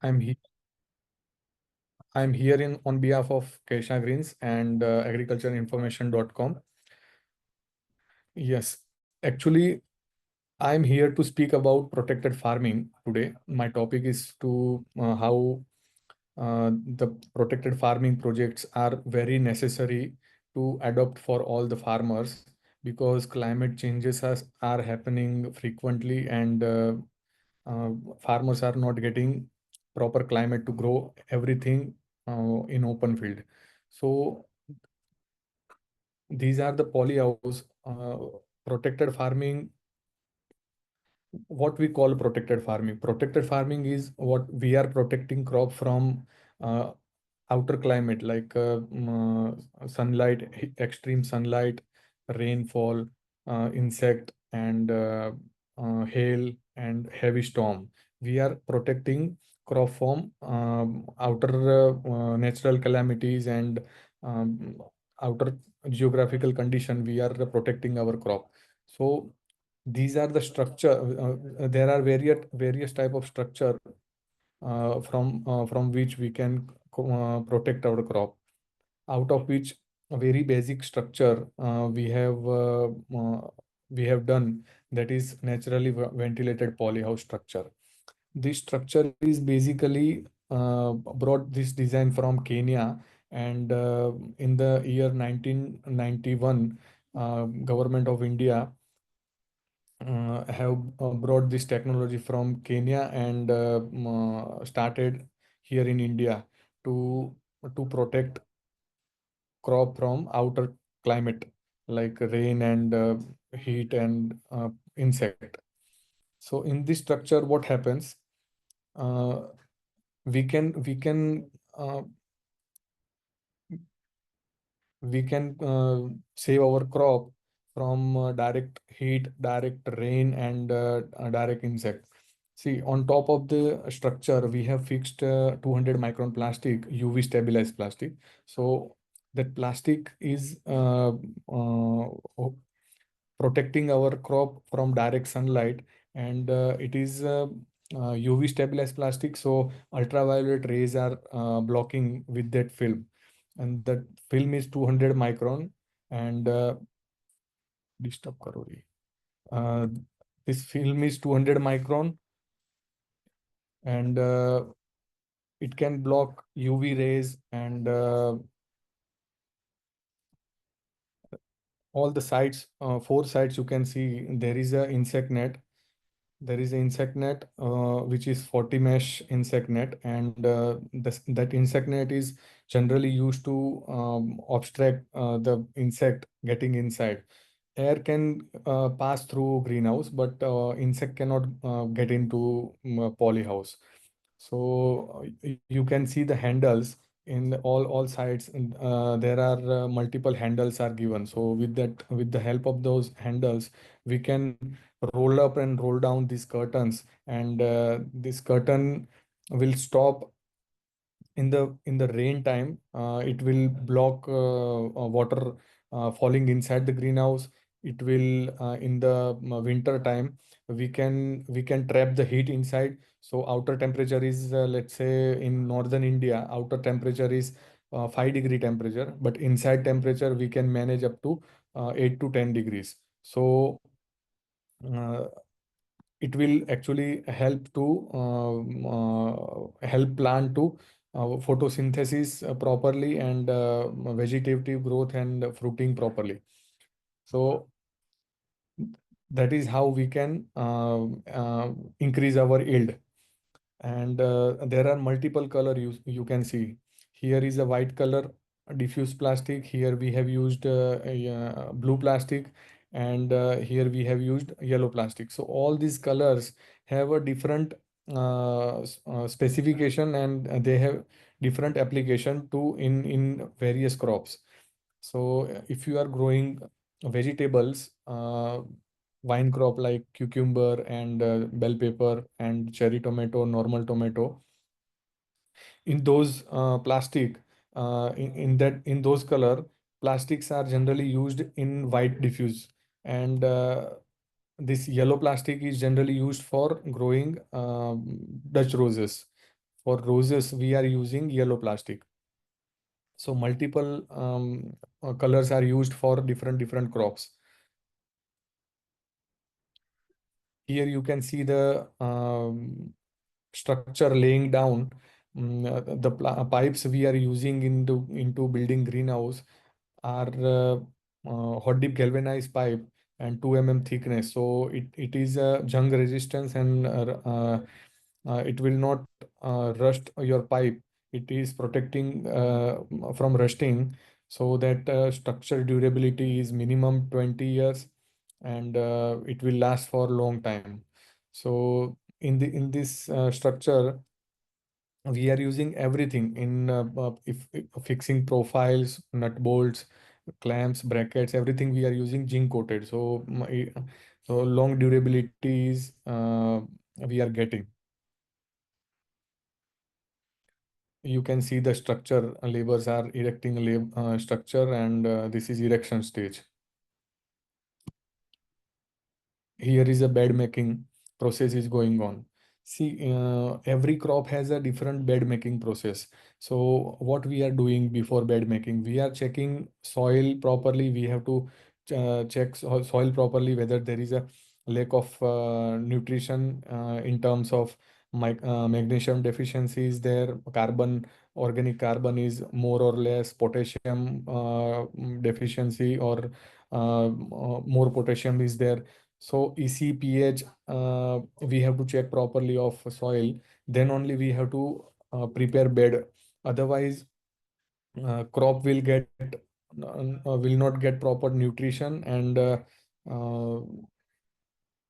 I'm he I'm here in on behalf of Keisha Greens and agricultureinformation.com. Yes, actually, I'm here to speak about protected farming today. My topic is to how the protected farming projects are very necessary to adopt for all the farmers because climate changes are happening frequently and uh, farmers are not getting proper climate to grow everything in open field. So these are the polyhouse protected farming. What we call protected farming. Protected farming is what we are protecting crop from uh, outer climate like sunlight, extreme sunlight, rainfall, insect, and hail and heavy storm. We are protecting crop from outer natural calamities and um, outer geographical condition. We are protecting our crop. So these are the structure. There are various type of structure from which we can protect our crop. Out of which a very basic structure we have done, that is naturally ventilated polyhouse structure. This structure is basically brought this design from Kenya, and in the year 1991, government of India have brought this technology from Kenya and started here in India to protect crop from outer climate like rain and heat and insect. So in this structure, what happens? Uh, we can we can save our crop from direct heat, direct rain, and direct insect. See, on top of the structure, we have fixed 200 micron plastic, UV stabilized plastic. So that plastic is protecting our crop from direct sunlight, and it is UV stabilized plastic. So ultraviolet rays are blocking with that film, and that film is 200 micron. And disturb karo re. Uh, this film is 200 micron, and it can block UV rays and all the sides, four sides you can see there is a insect net. There is an insect net which is 40 mesh insect net, and that insect net is generally used to obstruct the insect getting inside. Air can pass through greenhouse, but insect cannot get into polyhouse. So you can see the handles in all sides, and there are multiple handles are given. So with the help of those handles, we can roll up and roll down these curtains, and this curtain will stop in the rain time. It will block water falling inside the greenhouse. It will in the winter time, we can trap the heat inside. So outer temperature is let's say in northern India, outer temperature is 5-degree temperature, but inside temperature we can manage up to 8 to 10 degrees. So uh, it will actually help to help plant to photosynthesis properly, and vegetative growth and fruiting properly. So that is how we can increase our yield. And there are multiple color you can see. Here is a white color diffuse plastic. Here we have used blue plastic, and here we have used yellow plastic. So all these colors have a different specification, and they have different application to in various crops. So if you are growing vegetables, vine crop like cucumber and bell pepper and cherry tomato, normal tomato, in those plastic, in those color, plastics are generally used in white diffuse, and this yellow plastic is generally used for growing Dutch roses. For roses, we are using yellow plastic. So multiple colors are used for different crops. Here you can see the structure laying down. The pipes we are using into building greenhouse are hot dip galvanized pipe and 2 mm thickness. So it is a jung resistance, and it will not rust your pipe. It is protecting from rusting, so that structure durability is minimum 20 years, and it will last for a long time. So in this structure, we are using everything in if fixing profiles, nut bolts, clamps, brackets, everything we are using zinc coated. So so long durability is we are getting. You can see the structure, laborers are erecting a structure, and this is erection stage. Here is a bed making process is going on. See, every crop has a different bed making process. So what we are doing before bed making, we are checking soil properly. We have to check soil properly, whether there is a lack of nutrition in terms of magnesium deficiency is there, carbon, organic carbon is more or less, potassium deficiency, or more potassium is there. So ECPH, we have to check properly of soil. Then only we have to prepare bed. Otherwise, crop will not get proper nutrition, and uh,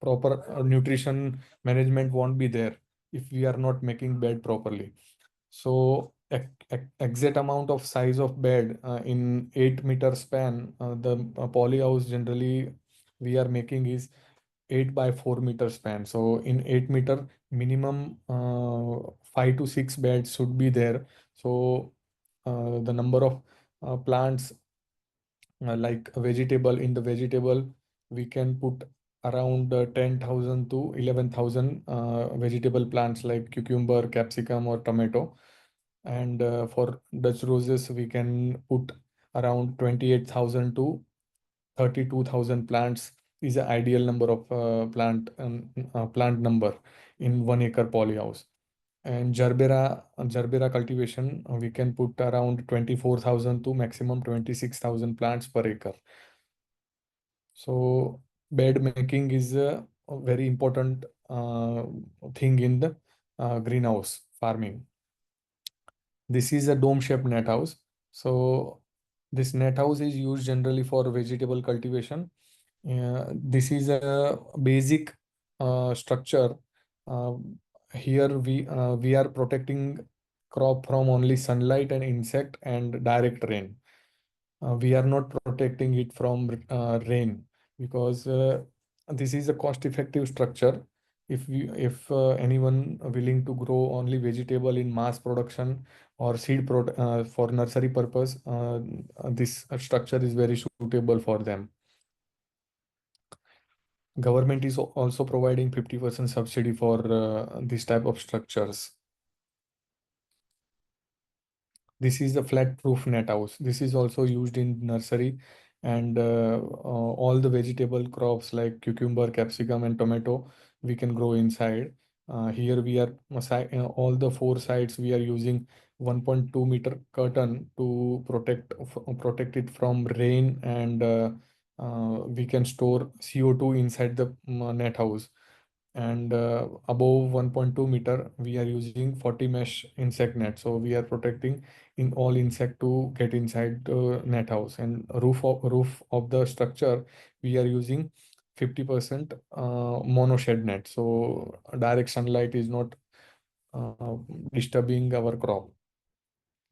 proper nutrition management won't be there if we are not making bed properly. So exact amount of size of bed in 8 meter span, the poly house generally we are making is 8 by 4 meter span. So in 8 meter, minimum 5 to 6 beds should be there. So the number of plants, like a vegetable, in the vegetable, we can put around 10,000 to 11,000 vegetable plants like cucumber, capsicum, or tomato. And for Dutch roses, we can put around 28,000 to 32,000 plants is the ideal number of plant number in 1 acre polyhouse. And Gerbera cultivation, we can put around 24,000 to maximum 26,000 plants per acre. So bed making is a very important thing in the greenhouse farming. This is a dome-shaped net house. So this net house is used generally for vegetable cultivation. This is a basic structure. Uh, Here we are protecting crop from only sunlight and insect and direct rain. We are not protecting it from rain, because this is a cost-effective structure. If anyone willing to grow only vegetable in mass production or for nursery purpose, this structure is very suitable for them. Government is also providing 50% subsidy for this type of structures. This is a flat roof net house. This is also used in nursery, and all the vegetable crops like cucumber, capsicum, and tomato we can grow inside. Here we are all the four sides we are using 1.2 meter curtain to protect it from rain, and we can store CO2 inside the net house. And above 1.2 meter, we are using 40 mesh insect net. So we are protecting in all insect to get inside the net house. And roof of the structure, we are using 50% mono shed net. So direct sunlight is not uh, disturbing our crop.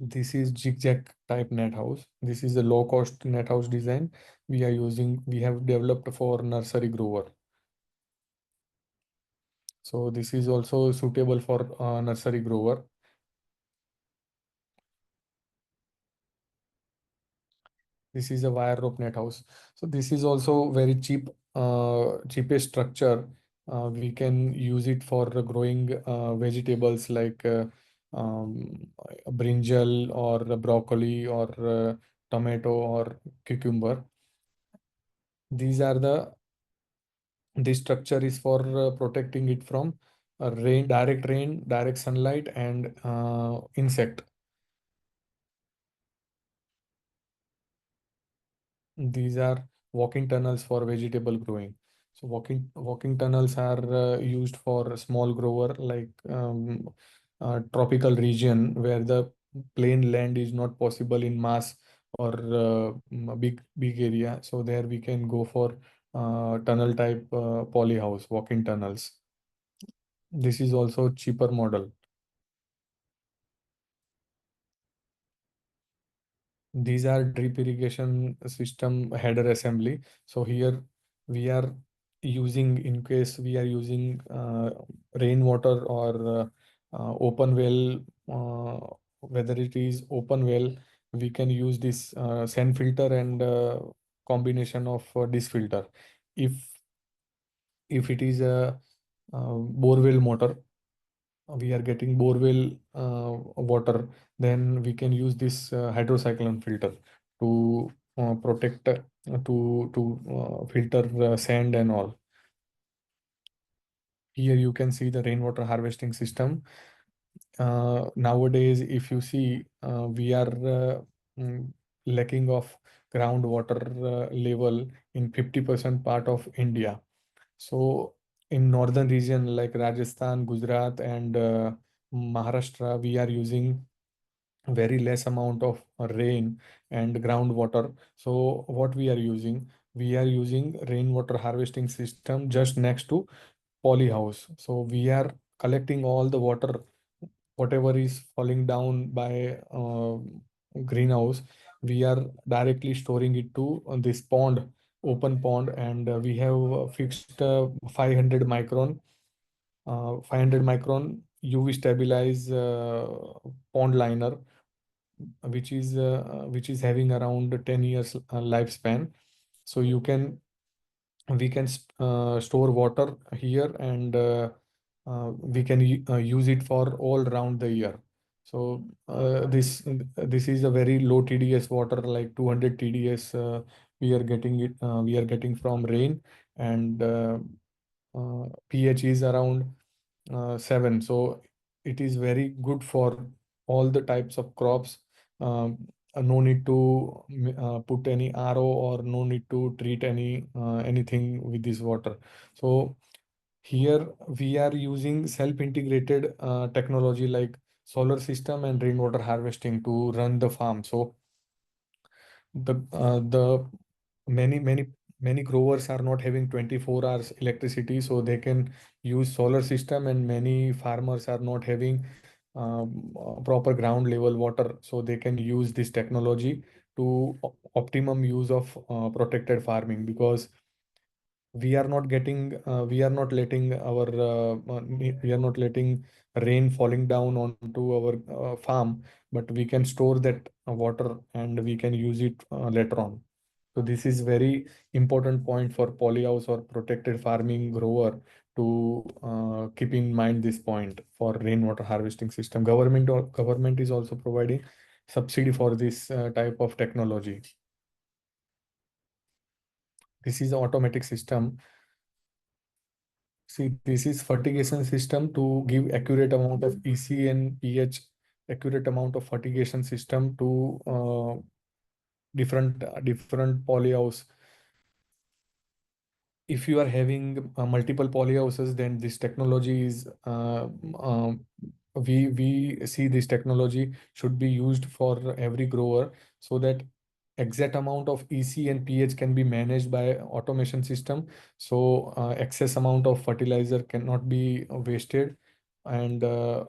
This is zigzag type net house. This is a low cost net house design we have developed for nursery grower. So this is also suitable for nursery grower. This is a wire rope net house. So this is also very cheapest structure. We can use it for growing vegetables like brinjal or broccoli or tomato or cucumber. These are the this structure is for protecting it from rain, direct sunlight, and insect. These are walking tunnels for vegetable growing. So walking tunnels are used for small grower like tropical region where the plain land is not possible in mass or big area. So there we can go for tunnel type poly house, walking tunnels. This is also cheaper model. These are drip irrigation system header assembly. So here we are using, in case we are using rainwater or open well, whether it is open well, we can use this sand filter and combination of this filter. If if it is a borewell motor, we are getting borewell water, then we can use this hydrocyclone filter to protect, to filter sand and all. Here you can see the rainwater harvesting system. Nowadays, if you see, we are mm, lacking of groundwater level in 50% part of India. So in northern region like Rajasthan, Gujarat, and Maharashtra, we are using very less amount of rain and groundwater. So what we are using? We are using rainwater harvesting system just next to poly house. So we are collecting all the water, whatever is falling down by greenhouse. We are directly storing it to this pond, open pond, and we have fixed 500 micron 500 micron UV stabilize pond liner, which is having around 10 years lifespan. So you can we can store water here, and we can use it for all round the year. So this is a very low TDS water, like 200 TDS. We are getting from rain, and pH is around 7. So it is very good for all the types of crops. No need to put any RO, or no need to treat anything with this water. So here we are using self-integrated technology like solar system and rainwater harvesting to run the farm. So the many growers are not having 24 hours electricity, so they can use solar system, and many farmers are not having proper ground level water, so they can use this technology to optimum use of protected farming, because we are not letting we are not letting rain falling down onto our farm, but we can store that water and we can use it later on. So this is very important point for polyhouse or protected farming grower to keep in mind this point for rainwater harvesting system. Government is also providing subsidy for this type of technology. This is automatic system. See, this is fertigation system to give accurate amount of EC and pH, accurate amount of fertigation system to different polyhouse. If you are having multiple polyhouses, then this technology is we see this technology should be used for every grower, so that exact amount of EC and pH can be managed by automation system. So excess amount of fertilizer cannot be wasted, and uh,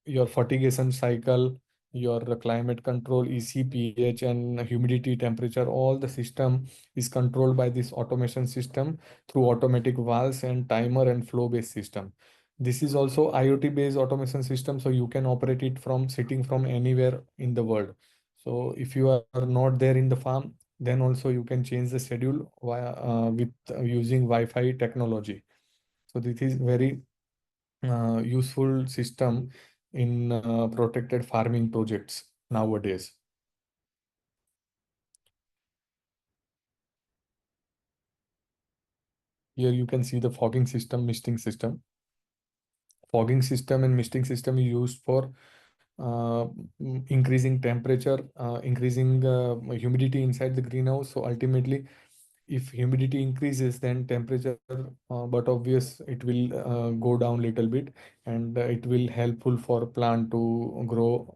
your fertigation cycle, your climate control, EC, pH, and humidity, temperature, all the system is controlled by this automation system through automatic valves and timer and flow-based system. This is also IoT-based automation system, so you can operate it from sitting from anywhere in the world. So if you are not there in the farm, then also you can change the schedule via with using Wi-Fi technology. So this is very useful system. in protected farming projects nowadays. Here you can see the fogging system, misting system. Fogging system and misting system is used for uh, increasing temperature, increasing humidity inside the greenhouse. So ultimately, if humidity increases, then temperature, but obvious it will go down little bit, and it will helpful for plant to grow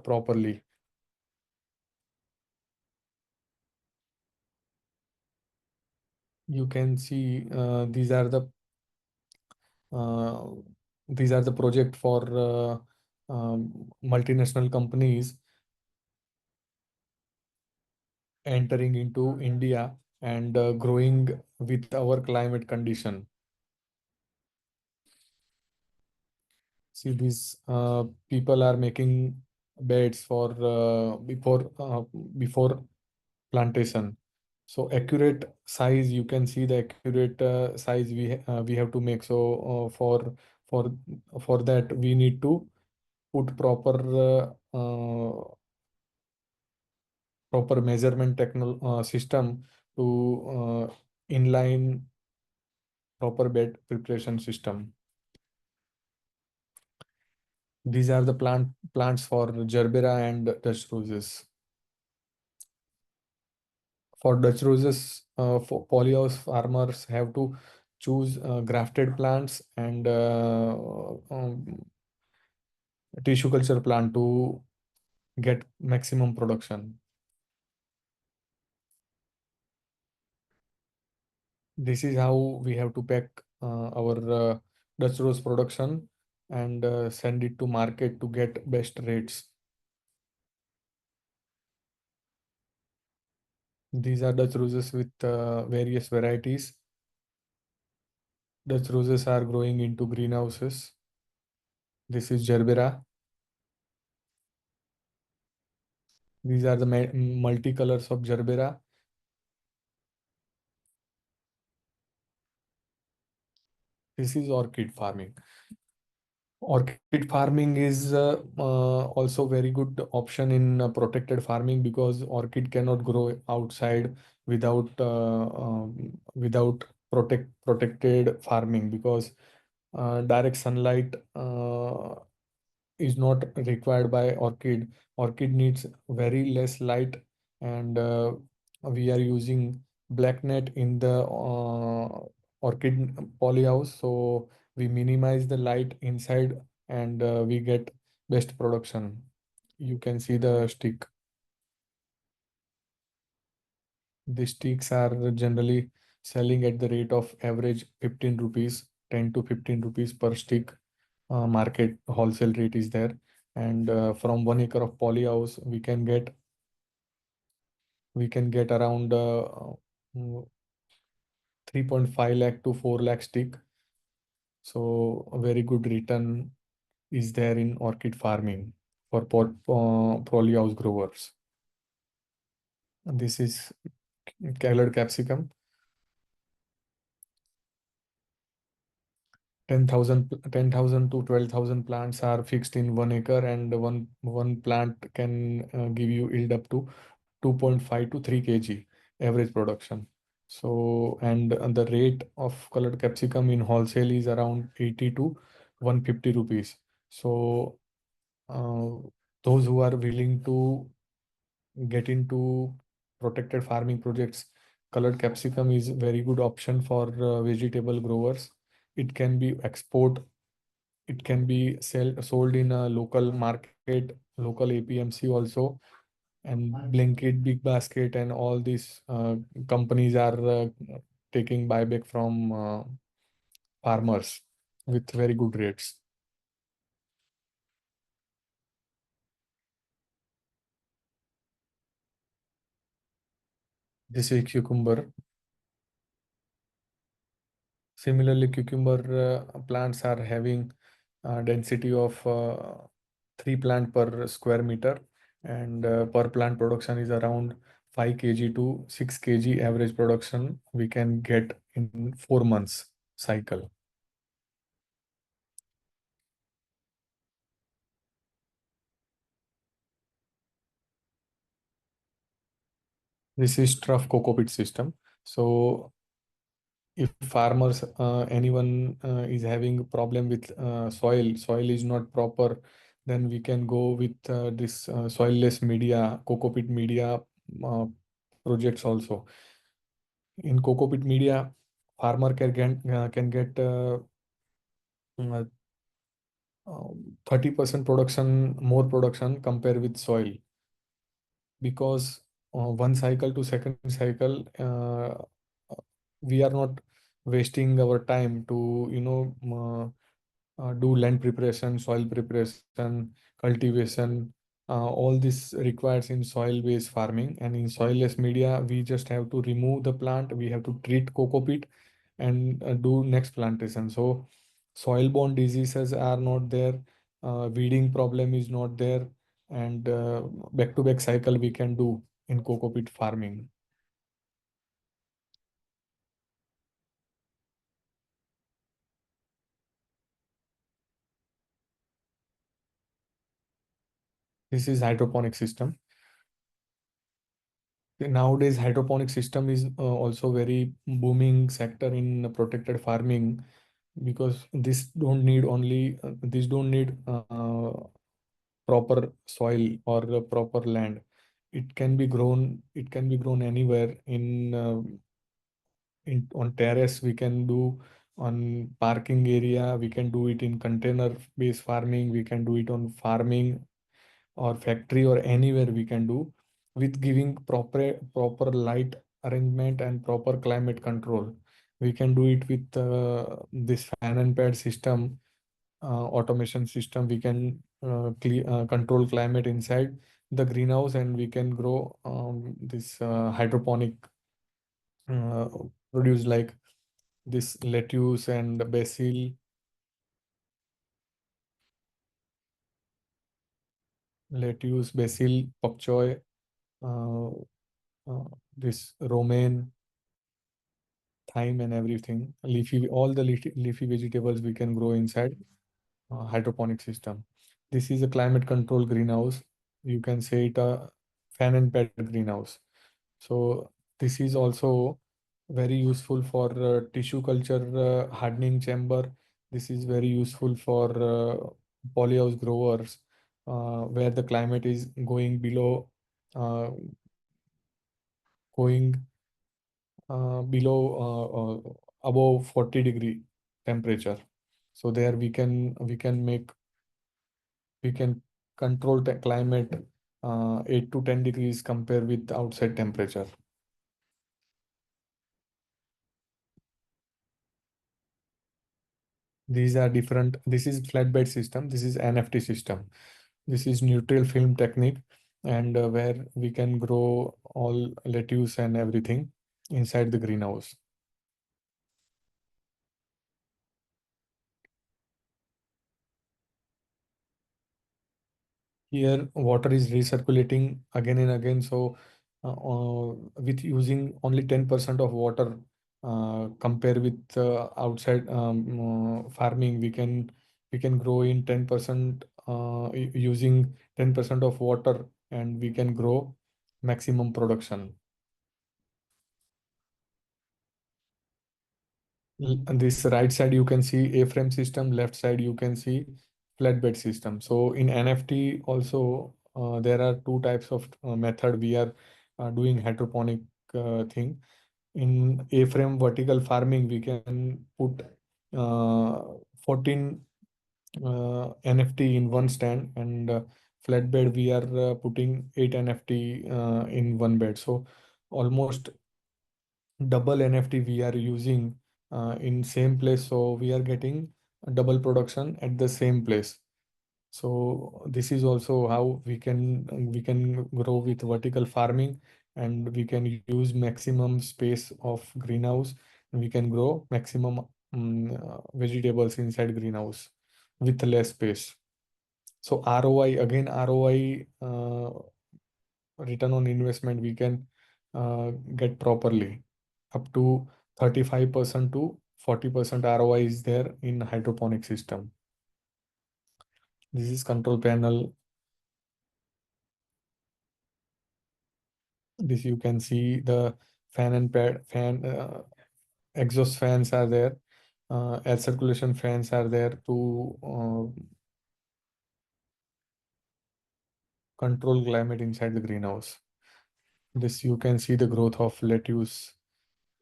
properly. You can see uh, these are the project for multinational companies entering into India and growing with our climate condition. See, these people are making beds for before plantation. So accurate size, you can see the accurate size we have to make. So for for that we need to put proper measurement system to inline proper bed preparation system. These are the plants for gerbera and Dutch roses. For Dutch roses, for polyhouse farmers have to choose grafted plants and tissue culture plant to get maximum production. This is how we have to pack our Dutch rose production and send it to market to get best rates. These are Dutch roses with various varieties. Dutch roses are growing into greenhouses. This is gerbera. These are the multicolors of gerbera. This is orchid farming. Orchid farming is also very good option in protected farming, because orchid cannot grow outside without without protected farming, because direct sunlight is not required by orchid. Orchid needs very less light, and we are using black net in the orchid polyhouse, so we minimize the light inside, and we get best production. You can see the stick. The sticks are generally selling at the rate of average 15 rupees, 10 to 15 rupees per stick. Market wholesale rate is there, and from 1 acre of polyhouse we can get around 3.5 lakh to 4 lakh stick. So a very good return is there in orchid farming for polyhouse growers. This is colored capsicum. 10,000 to 12,000 plants are fixed in 1 acre, and one plant can give you yield up to 2.5 to 3 kg average production. So, and the rate of colored capsicum in wholesale is around 80 to 150 rupees. So, uh, those who are willing to get into protected farming projects, colored capsicum is very good option for vegetable growers. It can be it can be sold in a local market, local APMC also, and Blinkit, Big Basket, and all these companies are taking buyback from farmers with very good rates. This is cucumber. Similarly, cucumber plants are having density of 3 plant per square meter, and per plant production is around 5 kg to 6 kg average production we can get in 4 months cycle. This is trough coco pit system. So if farmers, anyone is having a problem with soil is not proper, then we can go with this soilless media, coco pit media uh, projects also. In coco pit media, farmer can get 30% production, more production compared with soil, because one cycle to second cycle, we are not wasting our time to do land preparation, soil preparation, cultivation. All this requires in soil-based farming, and in soilless media, we just have to remove the plant. We have to treat coco peat and do next plantation. So soil-borne diseases are not there. Weeding problem is not there, and back-to-back cycle we can do in coco peat farming. This is hydroponic system. Nowadays, hydroponic system is also very booming sector in protected farming, because this don't need proper soil or proper land. It can be grown anywhere in on terrace. We can do on parking area. We can do it in container based farming. We can do it on farming or factory or anywhere we can do, with giving proper light arrangement and proper climate control. We can do it with this fan and pad system, automation system. We can control climate inside the greenhouse, and we can grow this hydroponic uh, produce like this lettuce and basil, pak choy, uh, this romaine, thyme, and everything. All the leafy vegetables we can grow inside hydroponic system. This is a climate control greenhouse. You can say it a fan and pet greenhouse. So this is also very useful for tissue culture hardening chamber. This is very useful for polyhouse growers, where the climate is uh, going below above 40-degree temperature. So there we can control the climate 8 to 10 degrees compared with outside temperature. These are different. This is flatbed system. This is NFT system. This is neutral film technique, and where we can grow all lettuce and everything inside the greenhouse. Here, water is recirculating again and again. So, with using only 10% of water, compare with outside farming, we can grow in 10% using 10% of water, and we can grow maximum production. On this right side, you can see A-frame system. Left side, you can see flatbed system. So in NFT also, there are two types of method we are doing hydroponic thing. In A-frame vertical farming, we can put 14 NFT in one stand, and flatbed we are putting 8 NFT in one bed. So almost double NFT we are using in same place, so we are getting a double production at the same place. So this is also how we can grow with vertical farming, and we can use maximum space of greenhouse, and we can grow maximum vegetables inside greenhouse with less space. So ROI, again ROI, return on investment, we can get properly up to 35% to 40% ROI is there in hydroponic system. This is control panel. This you can see the fan and pad fan exhaust fans are there. Air circulation fans are there to control climate inside the greenhouse. This you can see the growth of lettuce.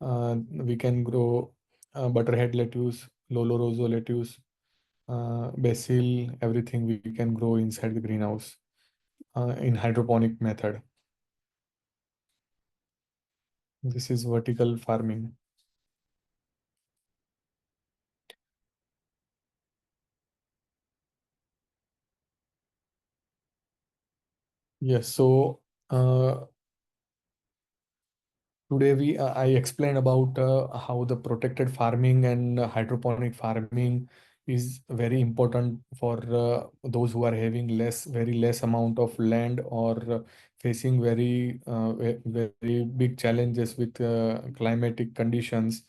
We can grow butterhead lettuce, lolo rosso lettuce, basil, everything we can grow inside the greenhouse in hydroponic method. This is vertical farming. Yes, so today I explained about how the protected farming and hydroponic farming is very important for those who are having very less amount of land or facing very big challenges with climatic conditions.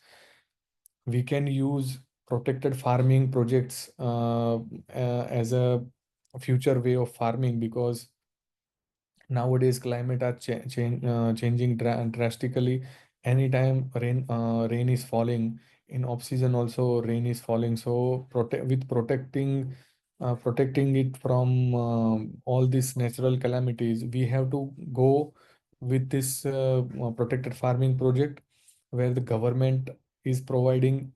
We can use protected farming projects as a future way of farming, because nowadays climate are changing drastically. Anytime rain is falling, in off season also rain is falling. So protecting it from all these natural calamities, we have to go with this protected farming project, where the government is providing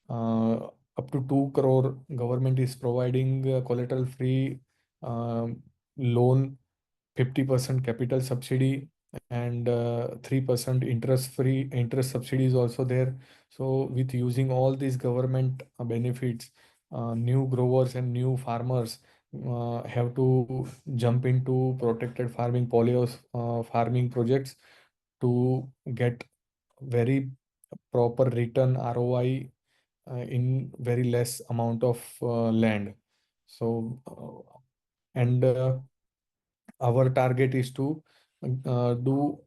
up to 2 crore. Government is providing collateral free loan, 50% capital subsidy, and 3% interest subsidy is also there. So with using all these government benefits, new growers and new farmers have to jump into protected farming polyhouse farming projects to get very proper return ROI in very less amount of land. So and our target is to do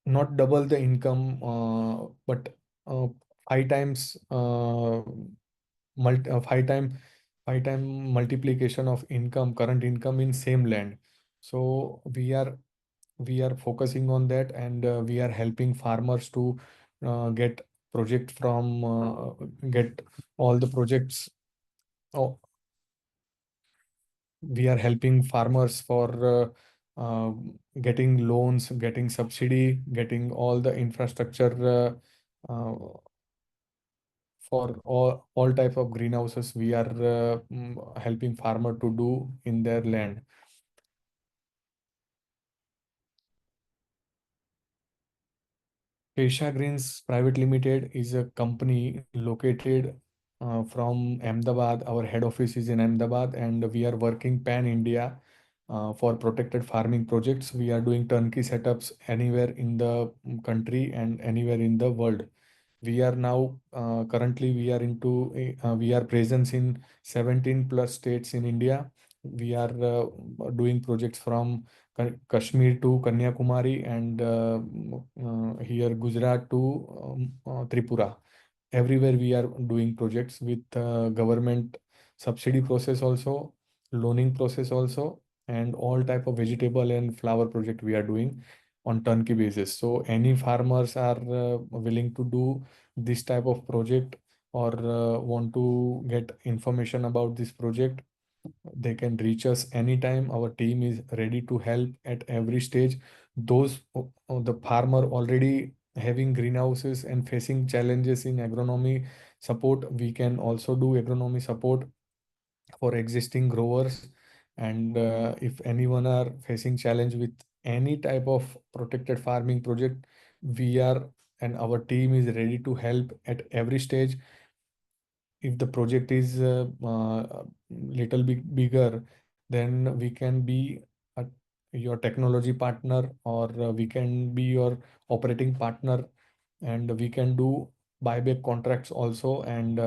not double the income, but uh, 5 times multi, 5 time multiplication of income, current income in same land. So we are focusing on that, and we are helping farmers to get project from get all the projects. Oh, we are helping farmers for getting loans, getting subsidy, getting all the infrastructure for all type of greenhouses we are helping farmer to do in their land. Keisha Greens Private Limited is a company located from Ahmedabad. Our head office is in Ahmedabad, and we are working pan India for protected farming projects. We are doing turnkey setups anywhere in the country and anywhere in the world. We are now currently we are presence in 17 plus states in India. We are doing projects from Kashmir to Kanyakumari, and here Gujarat to Tripura. Everywhere we are doing projects with government subsidy process also, loaning process also, and all type of vegetable and flower project we are doing on turnkey basis. So any farmers are willing to do this type of project, or want to get information about this project, they can reach us anytime. Our team is ready to help at every stage. Those the farmer already having greenhouses and facing challenges in agronomy support, we can also do agronomy support for existing growers. And if anyone are facing challenge with any type of protected farming project, we are and our team is ready to help at every stage. If the project is little bit bigger, then we can be a, your technology partner, or we can be your operating partner, and we can do buyback contracts also. And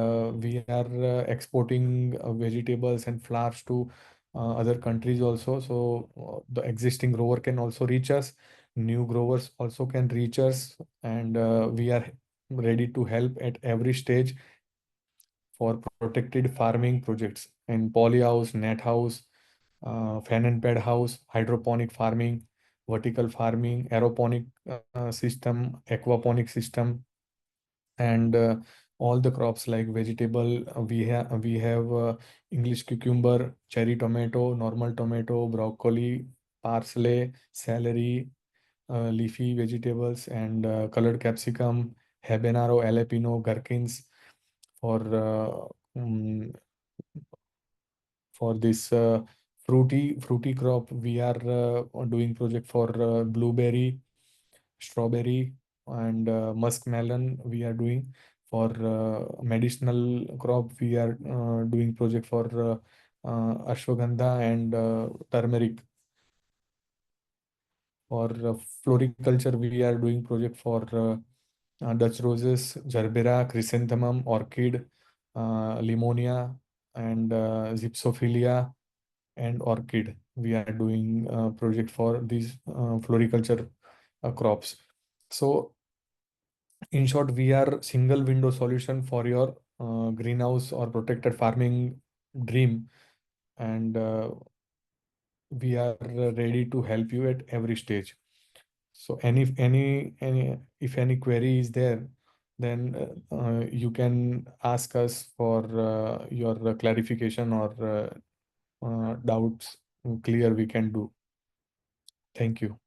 we are exporting vegetables and flowers to other countries also. So the existing grower can also reach us, new growers also can reach us, and we are ready to help at every stage for protected farming projects in polyhouse, net house, fan and pad house, hydroponic farming. vertical farming, aeroponic system, aquaponic system, and all the crops like vegetable. We have English cucumber, cherry tomato, normal tomato, broccoli, parsley, celery, leafy vegetables, and colored capsicum, habanero, jalapeno, gherkins. For for this fruity crop, we are doing project for blueberry, strawberry, and muskmelon. We are doing for medicinal crop. We are doing project for ashwagandha and turmeric. For floriculture, we are doing project for Dutch roses, gerbera, chrysanthemum, orchid, limonia, and gypsophilia, and orchid. We are doing project for these floriculture crops. So in short, we are single window solution for your greenhouse or protected farming dream, and we are ready to help you at every stage. So if any query is there, then you can ask us for your clarification or doubts clear we can do. Thank you.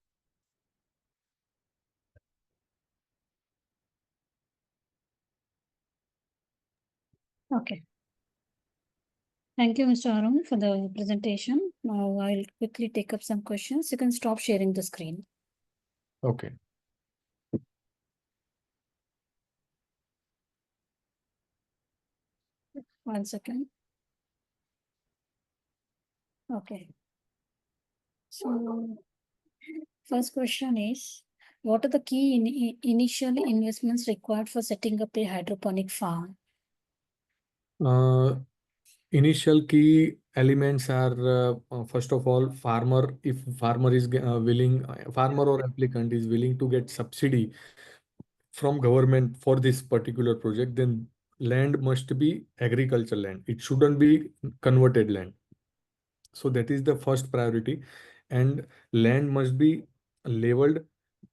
Okay. Thank you, Mr. Arun, for the presentation. Now I'll quickly take up some questions. You can stop sharing the screen. Okay. One second. Okay. So first question is, what are the key initial investments required for setting up a hydroponic farm? Initial key elements are first of all, farmer. If farmer is willing, farmer or applicant is willing to get subsidy from government for this particular project, then land must be agricultural land. It shouldn't be converted land. So that is the first priority, and land must be leveled.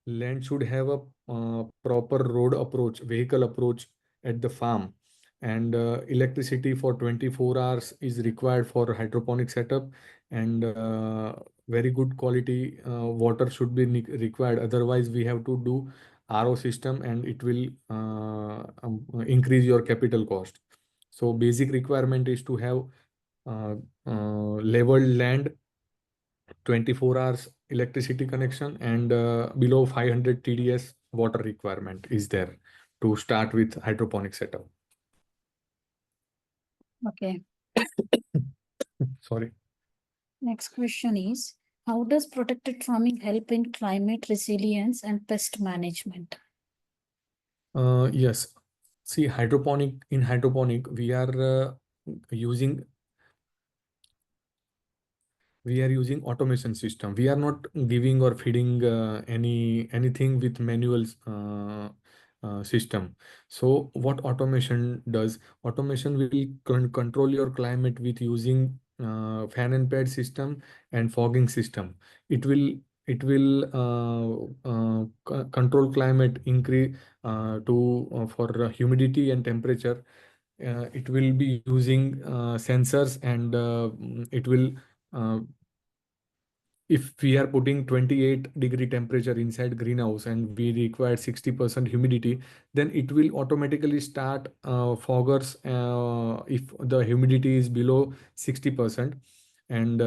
Land should have a proper road approach, vehicle approach at the farm, and electricity for 24 hours is required for hydroponic setup, and very good quality water should be required. Otherwise, we have to do RO system, and it will increase your capital cost. So basic requirement is to have uh, leveled land, 24 hours electricity connection, and below 500 TDS water requirement is there to start with hydroponic setup. Okay. Sorry. Next question is, how does protected farming help in climate resilience and pest management? Yes. See, hydroponic, using we are using automation system. We are not giving or feeding anything with manual system. So what automation does, automation will control your climate with using fan and pad system and fogging system. It will control climate increase to for humidity and temperature. It will be using sensors, and it will uh, if we are putting 28-degree temperature inside greenhouse and we require 60% humidity, then it will automatically start foggers if the humidity is below 60%. And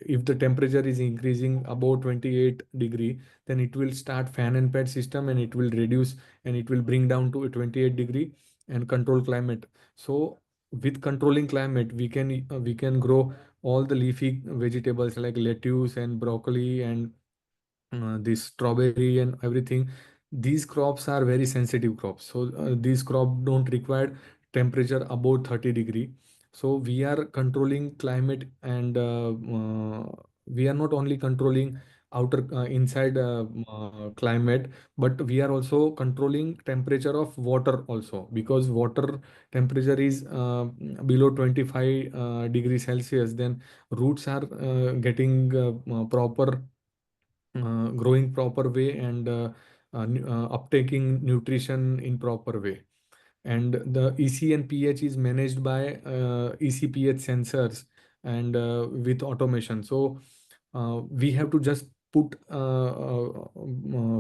if the temperature is increasing above 28-degree, then it will start fan and pad system, and it will reduce, and it will bring down to a 28-degree and control climate. So with controlling climate, we can grow all the leafy vegetables like lettuce and broccoli and this strawberry and everything. These crops are very sensitive crops, so these crops don't require temperature above 30-degree. So we are controlling climate, and we are not only controlling outer inside climate, but we are also controlling temperature of water also, because water temperature is below 25 degrees Celsius, then roots are getting proper growing proper way, and uptaking nutrition in proper way. And the EC and pH is managed by ECPH sensors and with automation. So we have to just put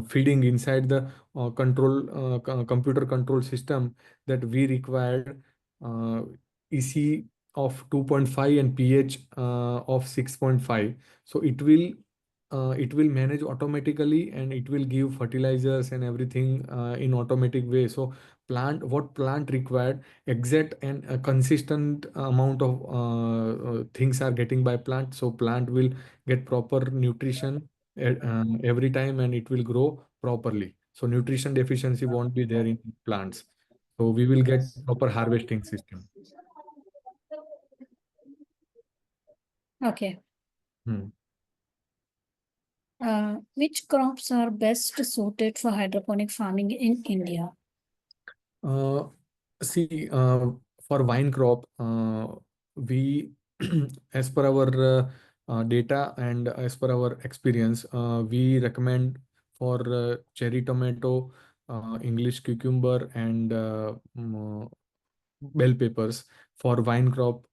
feeding inside the computer control system that we required EC of 2.5 and pH of 6.5. So it will manage automatically, and it will give fertilizers and everything in automatic way. So what plant required, exact and a consistent amount of things are getting by plant, so plant will get proper nutrition every time, and it will grow properly, so nutrition deficiency won't be there in plants, so we will get proper harvesting system. Okay. Hmm. Which crops are best suited for hydroponic farming in India? Uh, See, for wine crop, we, as per our data and as per our experience, we recommend for cherry tomato, English cucumber, and bell peppers for vine crop.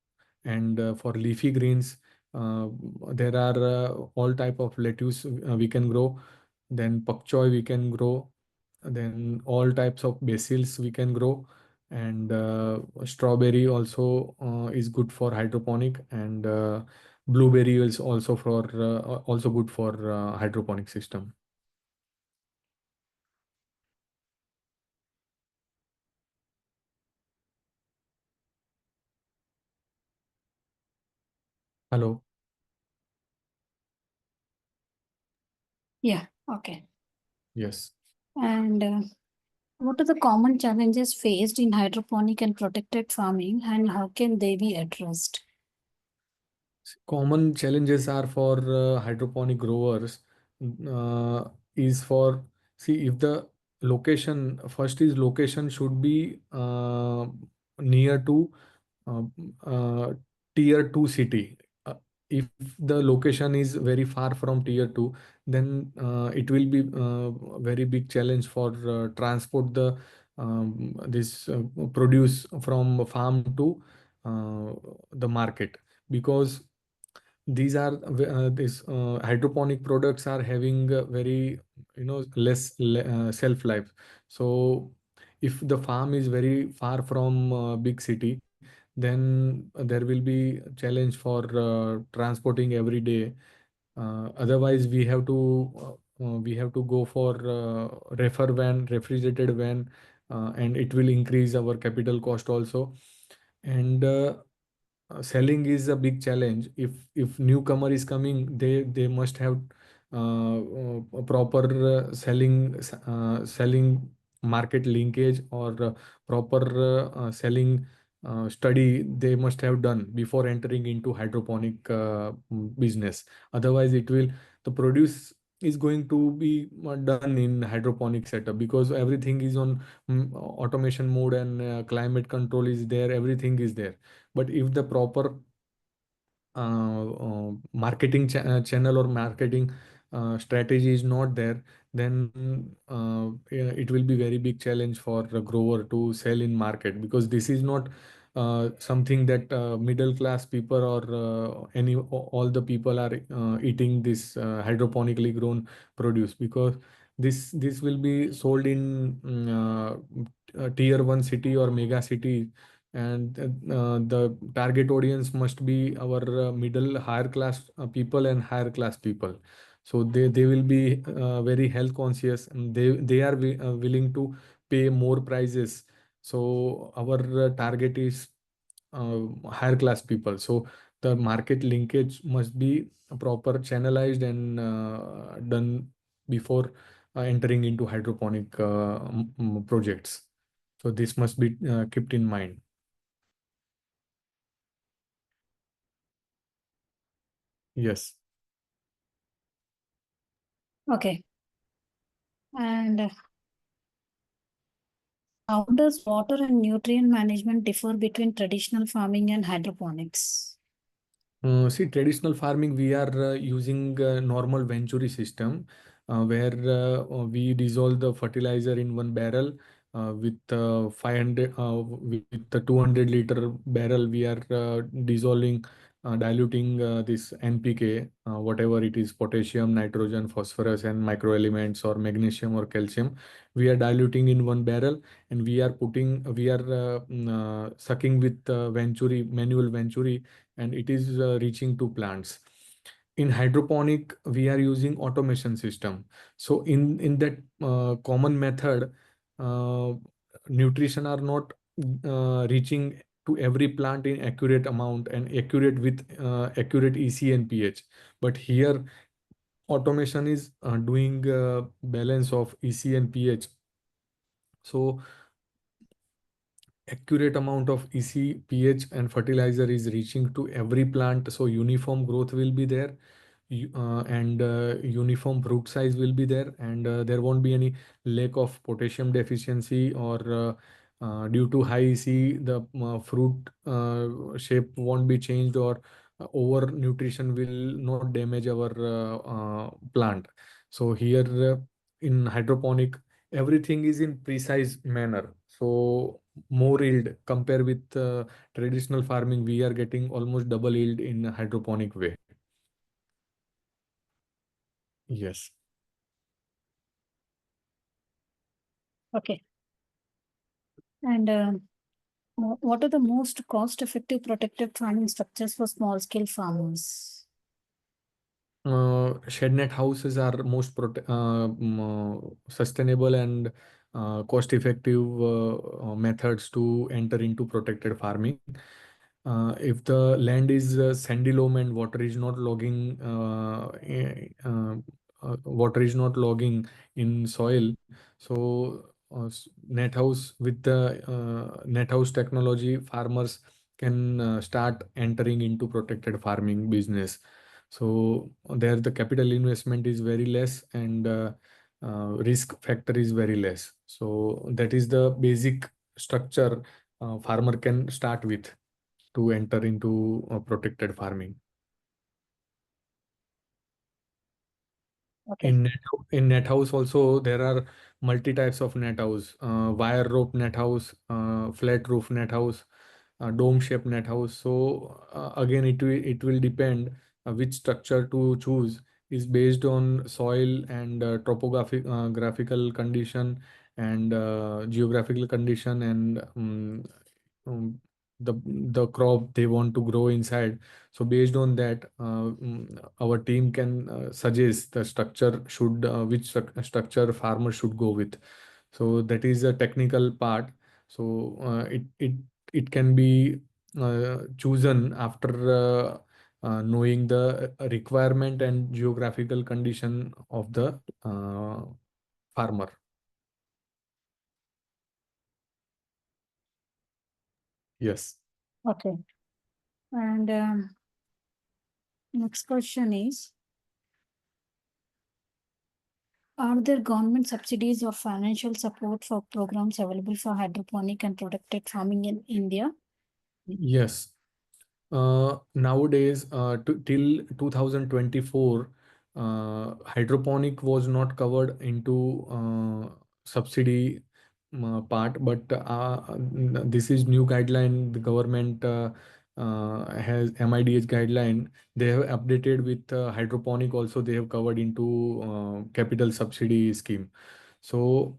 And for leafy greens, uh, there are all type of lettuce we can grow. Then pak choy we can grow. Then all types of basils we can grow. And strawberry also is good for hydroponic. And blueberry is also good for hydroponic system. Hello. Yeah, okay. Yes. And what are the common challenges faced in hydroponic and protected farming, and how can they be addressed? Common challenges are for hydroponic growers uh, is for, see, if the location, first is location should be near to uh, uh, tier 2 city. Uh, if the location is very far from tier 2, then it will be very big challenge for transport this produce from farm to the market, because these are this hydroponic products are having very less shelf life. So if the farm is very far from big city, then there will be challenge for transporting every day. Otherwise we have to go for refrigerated van, and it will increase our capital cost also. And selling is a big challenge. If newcomer is coming, they must have a proper selling market linkage, or proper selling study they must have done before entering into hydroponic business. Otherwise the produce is going to be done in hydroponic setup, because everything is on automation mode, and climate control is there, everything is there. But if the proper marketing channel or marketing strategy is not there, then yeah, it will be very big challenge for a grower to sell in market, because this is not something that middle class people or all the people are eating this hydroponically grown produce, because this will be sold in tier 1 city or mega city. And the target audience must be our middle higher class people and higher class people. So they will be very health conscious, and they are willing to pay more prices. So our target is higher class people. So the market linkage must be proper channelized and done before entering into hydroponic projects. So this must be kept in mind. Yes. Okay. And how does water and nutrient management differ between traditional farming and hydroponics? See, traditional farming, we are using normal venturi system where we dissolve the fertilizer in one barrel with 500 with the 200-liter barrel. We are dissolving, diluting this NPK, whatever it is, potassium, nitrogen, phosphorus, and microelements or magnesium or calcium. We are diluting in one barrel, and we are sucking with venturi, manual venturi, and it is reaching to plants. In hydroponic, we are using automation system. So in that common method, uh, nutrition are not reaching to every plant in accurate amount and accurate with accurate EC and pH. But here automation is doing balance of EC and pH. So accurate amount of EC, pH, and fertilizer is reaching to every plant. So uniform growth will be there, and uniform fruit size will be there, and there won't be any lack of potassium deficiency, or due to high EC, the fruit shape won't be changed, or over nutrition will not damage our plant. So here in hydroponic, everything is in precise manner. So more yield compare with traditional farming, we are getting almost double yield in hydroponic way. Yes. Okay. And what are the most cost-effective protected farming structures for small-scale farmers? Shed net houses are most sustainable and cost effective methods to enter into protected farming. If the land is sandy loam and water is not logging in soil, so net house, with the net house technology, farmers can start entering into protected farming business. So there the capital investment is very less, and risk factor is very less. So that is the basic structure farmer can start with to enter into protected farming. Okay. In net house also there are multi types of net house: wire rope net house, flat roof net house, dome shaped net house. So again, it will depend which structure to choose, is based on soil and topographic graphical condition, and geographical condition, and um, the crop they want to grow inside. So based on that, our team can suggest the structure should which structure farmer should go with. So that is a technical part. So it can be chosen after knowing the requirement and geographical condition of the farmer. Yes. Okay. And next question is, are there government subsidies or financial support for programs available for hydroponic and protected farming in India? Yes. Nowadays, till 2024, hydroponic was not covered into subsidy part, but this is new guideline. The government has MIDH guideline. They have updated with hydroponic also. They have covered into capital subsidy scheme. So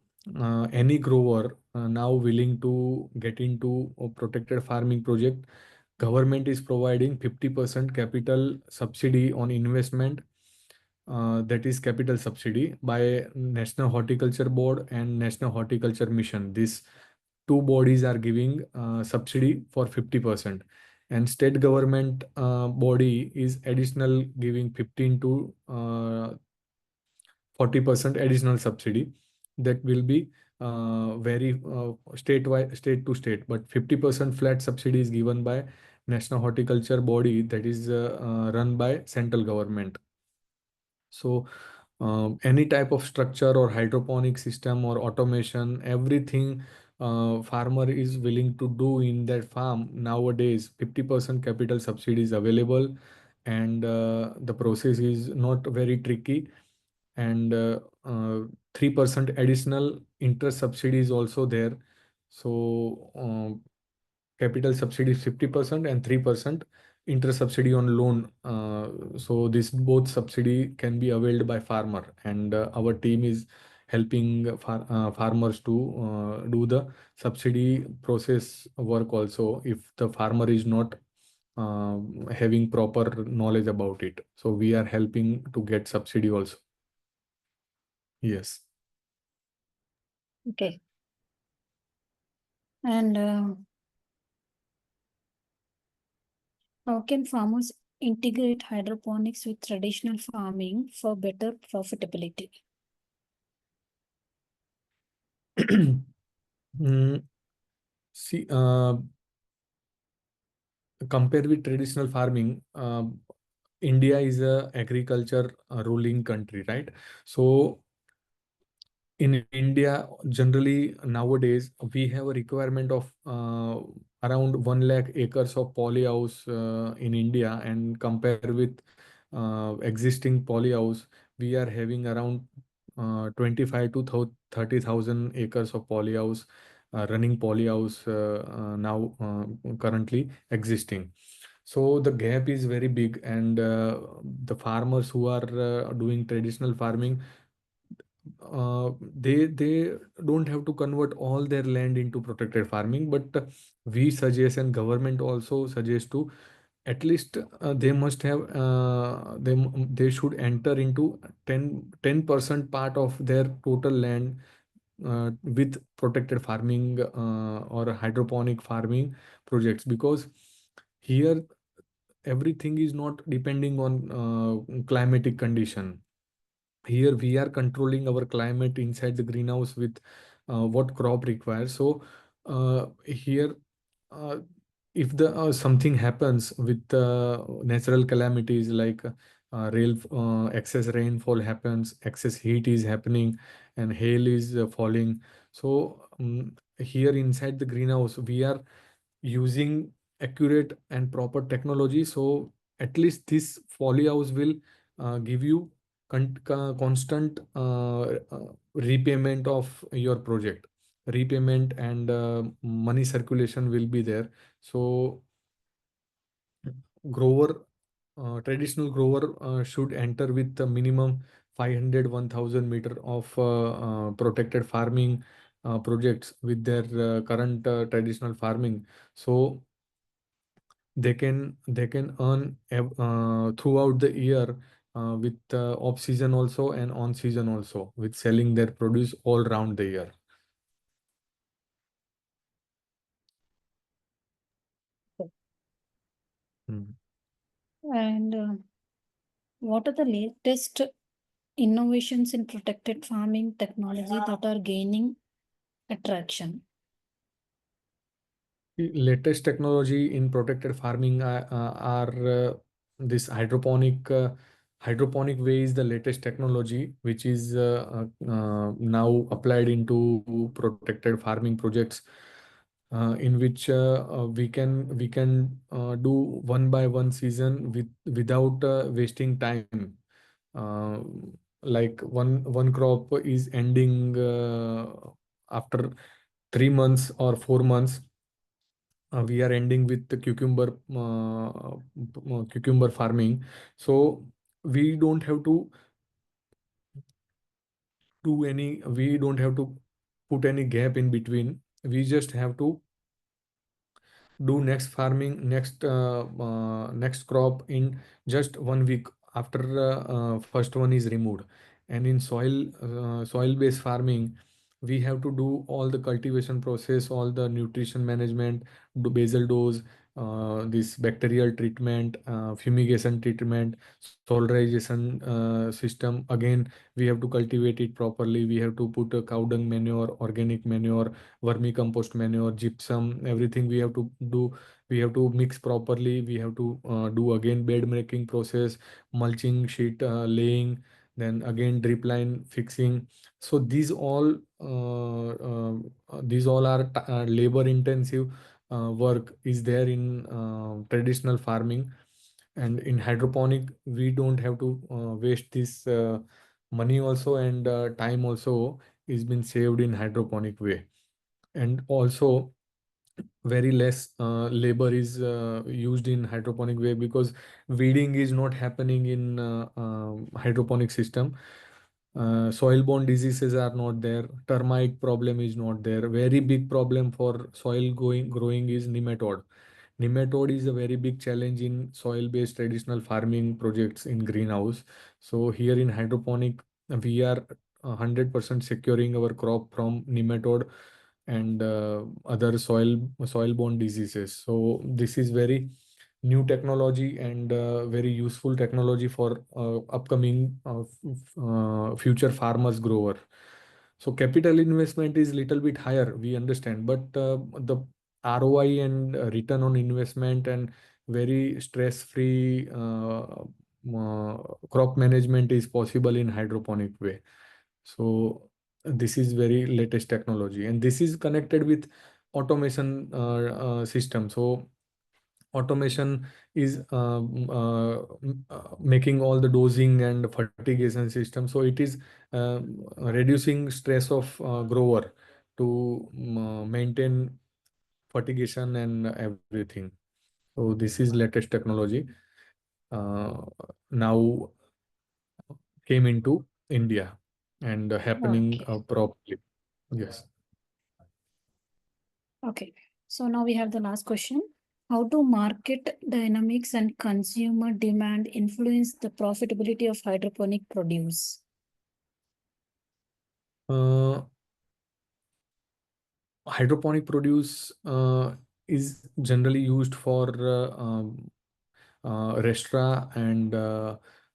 any grower now willing to get into a protected farming project, government is providing 50% capital subsidy on investment, that is capital subsidy by National Horticulture Board and National Horticulture Mission. These two bodies are giving subsidy for 50%, and state government body is additional giving 15 to 40% additional subsidy. That will be vary state to state, but 50% flat subsidy is given by National Horticulture Body, that is run by central government. So any type of structure or hydroponic system or automation, everything farmer is willing to do in that farm nowadays, 50% capital subsidy is available, and the process is not very tricky, and 3% additional interest subsidy is also there. So capital subsidy is 50% and 3% interest subsidy on loan. So this both subsidy can be availed by farmer, and our team is helping farmers to do the subsidy process work also if the farmer is not having proper knowledge about it. So we are helping to get subsidy also. Yes. Okay. And how can farmers integrate hydroponics with traditional farming for better profitability? Mm, see, compare with traditional farming, India is a agriculture ruling country, right? So in India, generally nowadays we have a requirement of around 1 lakh acres of polyhouse in India, and compare with existing polyhouse, we are having around 25 to 30,000 acres of polyhouse, running polyhouse now currently existing. So the gap is very big, and the farmers who are doing traditional farming, they don't have to convert all their land into protected farming, but we suggest, and government also suggests, to at least they must have they should enter into 10% part of their total land with protected farming or hydroponic farming projects, because here everything is not depending on climatic condition. Here we are controlling our climate inside the greenhouse with what crop requires. So here, uh, if the something happens with natural calamities like excess rainfall happens, excess heat is happening, and hail is falling. So here inside the greenhouse we are using accurate and proper technology, so at least this foliage will give you constant repayment of your project, repayment, and money circulation will be there. So grower traditional grower should enter with the minimum 500 1000 meter of protected farming projects with their current traditional farming. So they can earn throughout the year, with off season also and on season also, with selling their produce all round the year. Mm. And what are the latest innovations in protected farming technology that are gaining attraction? The latest technology in protected farming are this hydroponic way is the latest technology which is now applied into protected farming projects, in which we can do one by one season without wasting time. uh, like one crop is ending after 3 months or 4 months, we are ending with the cucumber farming. So we don't have to we don't have to put any gap in between. We just have to do next farming, next crop in just 1 week after first one is removed. And in soil based farming, we have to do all the cultivation process, all the nutrition management, do basal dose, this bacterial treatment, fumigation treatment, solarization system. Again, we have to cultivate it properly. We have to put a cow dung manure, organic manure, vermicompost manure, gypsum, everything we have to do. We have to mix properly. We have to do again bed making process, mulching sheet laying. then again drip line fixing. So these all are labor intensive work is there in traditional farming. And in hydroponic we don't have to waste this money also, and time also is been saved in hydroponic way. And also very less labor is used in hydroponic way, because weeding is not happening in hydroponic system. Soil-borne diseases are not there. Termite problem is not there. Very big problem for soil growing is nematode. Nematode is a very big challenge in soil-based traditional farming projects in greenhouse. So here in hydroponic, we are 100% securing our crop from nematode and other soil-borne diseases. So this is very new technology and very useful technology for upcoming future farmers grower. So capital investment is little bit higher, we understand, but the ROI and return on investment and very stress-free crop management is possible in hydroponic way. So this is very latest technology, and this is connected with automation system. So automation is making all the dosing and fertigation system. So it is reducing stress of grower to maintain fertigation and everything. So this is latest technology uh, now came into India and happening Okay. properly. Yes. Okay. So now we have the last question. How do market dynamics and consumer demand influence the profitability of hydroponic produce? Uh, Hydroponic produce is generally used for restaurant and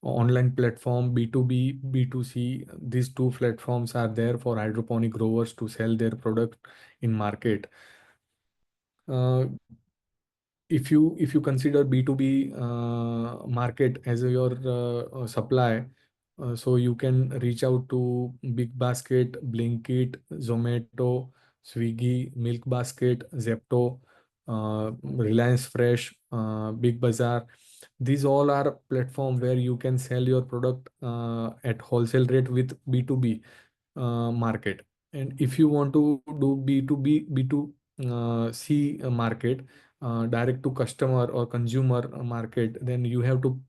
online platform B2B, B2C. These two platforms are there for hydroponic growers to sell their product in market. Uh, if you consider B2B market as your supply, so you can reach out to Big Basket, Blinkit, Zomato, Swiggy, Milk Basket, Zepto, Reliance Fresh, Big Bazaar. These all are platform where you can sell your product at wholesale rate with B2B market. And if you want to do B2B, B2C market, direct to customer or consumer market, then you have to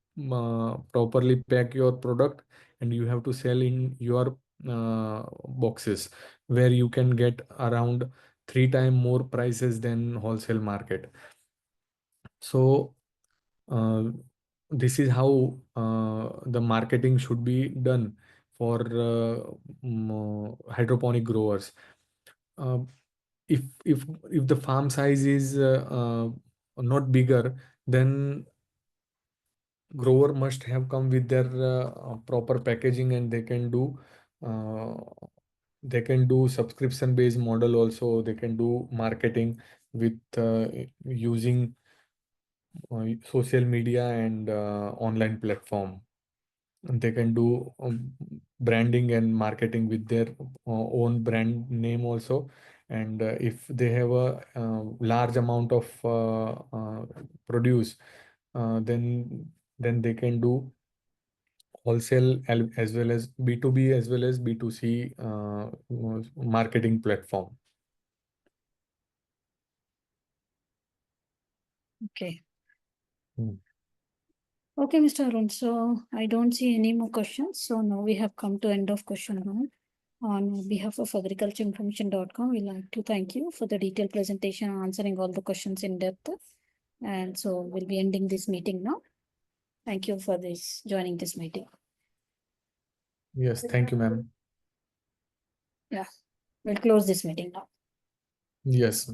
properly pack your product and you have to sell in your boxes, where you can get around 3 times more prices than wholesale market. So uh, this is how the marketing should be done for hydroponic growers. Uh, if the farm size is not bigger, then grower must have come with their proper packaging, and uh, they can do subscription based model also. They can do marketing with using social media and online platform. And they can do branding and marketing with their own brand name also. And if they have a large amount of produce, then they can do wholesale as well as B2B as well as B2C marketing platform. Okay. Hmm. Okay, Mr. Arun. So I don't see any more questions. So now we have come to end of question round. On behalf of agricultureinformation.com, we'd like to thank you for the detailed presentation and answering all the questions in depth. And so we'll be ending this meeting now. Thank you for this joining this meeting. Yes, thank you, ma'am. Yeah, we'll close this meeting now. Yes.